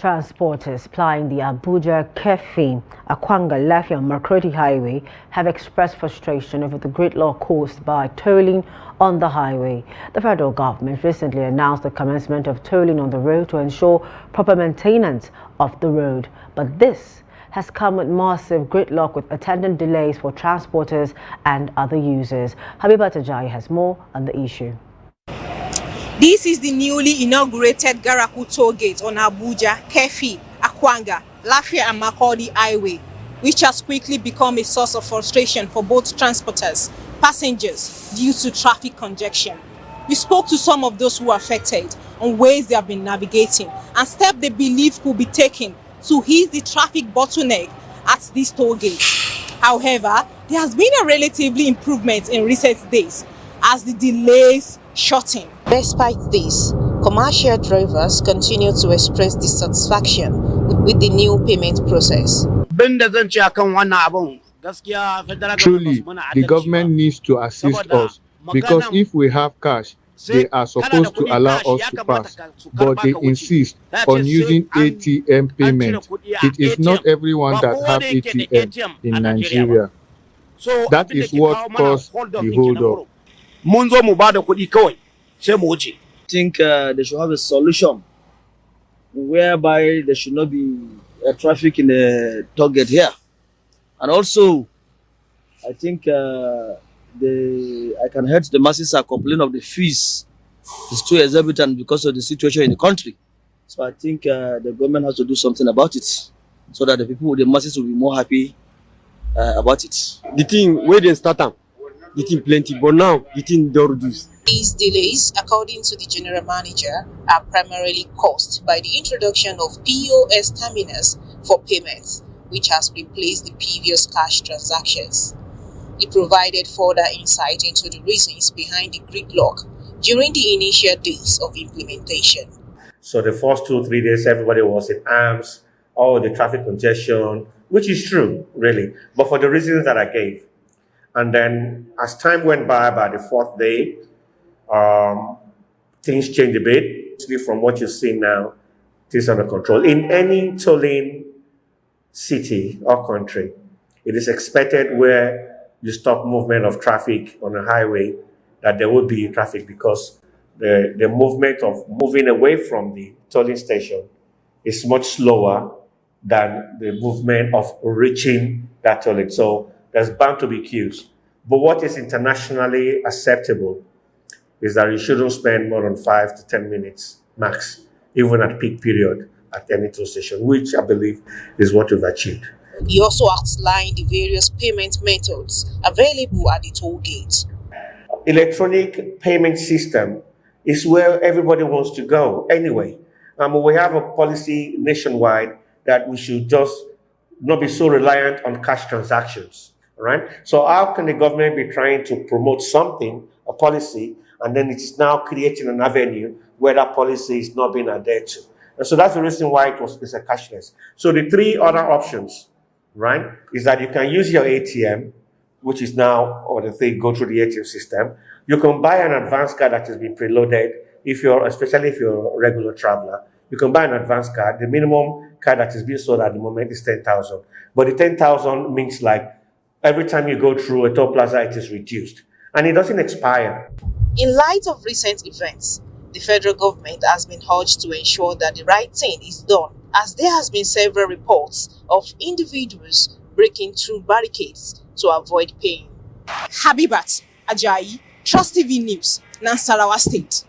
Transporters plying the Abuja-Keffi-Akwanga-Lafia-Makurdi highway have expressed frustration over the gridlock caused by tolling on the highway. The federal government recently announced the commencement of tolling on the road to ensure proper maintenance of the road, but this has come with massive gridlock with attendant delays for transporters and other users. Habiba Tajai has more on the issue. This is the newly inaugurated Garaku toll gate on Abuja-Keffi-Akwanga-Lafia-Makurdi highway, which has quickly become a source of frustration for both transporters, passengers due to traffic congestion. We spoke to some of those who are affected on ways they have been navigating and steps they believe could be taken to ease the traffic bottleneck at this toll gate. However, there has been a relatively improvement in recent days as the delays shorten. Despite this, commercial drivers continue to express dissatisfaction with the new payment process. Truly, the government needs to assist us because if we have cash, they are supposed to allow us to pass, but they insist on using ATM payment. It is not everyone that have ATM in Nigeria. That is what caused the hold-up. I think they should have a solution whereby there should not be traffic in the toll gate here. And also, I think I can hear the masses are complaining of the fees. It's too exorbitant because of the situation in the country. So I think the government has to do something about it so that the masses will be more happy about it. The thing where they start them, the thing plenty, but now the thing don't reduce. These delays, according to the general manager, are primarily caused by the introduction of POS terminals for payments, which has replaced the previous cash transactions. He provided further insight into the reasons behind the gridlock during the initial days of implementation. So the first 2-3 days, everybody was in arms, all the traffic congestion, which is true, really, but for the reasons that I gave. And then as time went by the fourth day, things changed a bit. From what you see now, it is under control. In any tolling city or country, it is expected where you stop movement of traffic on a highway that there will be traffic because the movement of moving away from the tolling station is much slower than the movement of reaching that tolling. So there's bound to be queues. But what is internationally acceptable is that you shouldn't spend more than 5 to 10 minutes max, even at peak period at any toll station, which I believe is what we've achieved. He also outlined the various payment methods available at the toll gate. Electronic payment system is where everybody wants to go anyway. We have a policy nationwide that we should just not be so reliant on cash transactions, right? So how can the government be trying to promote something, a policy, and then it's now creating an avenue where that policy is not being adhered to? And so that's the reason why it's a cashless. So the three other options, right, is that you can use your ATM, which is now, or the thing, go through the ATM system. You can buy an advance card that has been preloaded, especially if you're a regular traveler. You can buy an advance card. The minimum card that is being sold at the moment is 10,000. But the 10,000 means like every time you go through a toll plaza, it is reduced. And it doesn't expire. In light of recent events, the federal government has been urged to ensure that the right thing is done, as there has been several reports of individuals breaking through barricades to avoid paying. Habibat Ajayi, Trust TV News, Nasarawa State.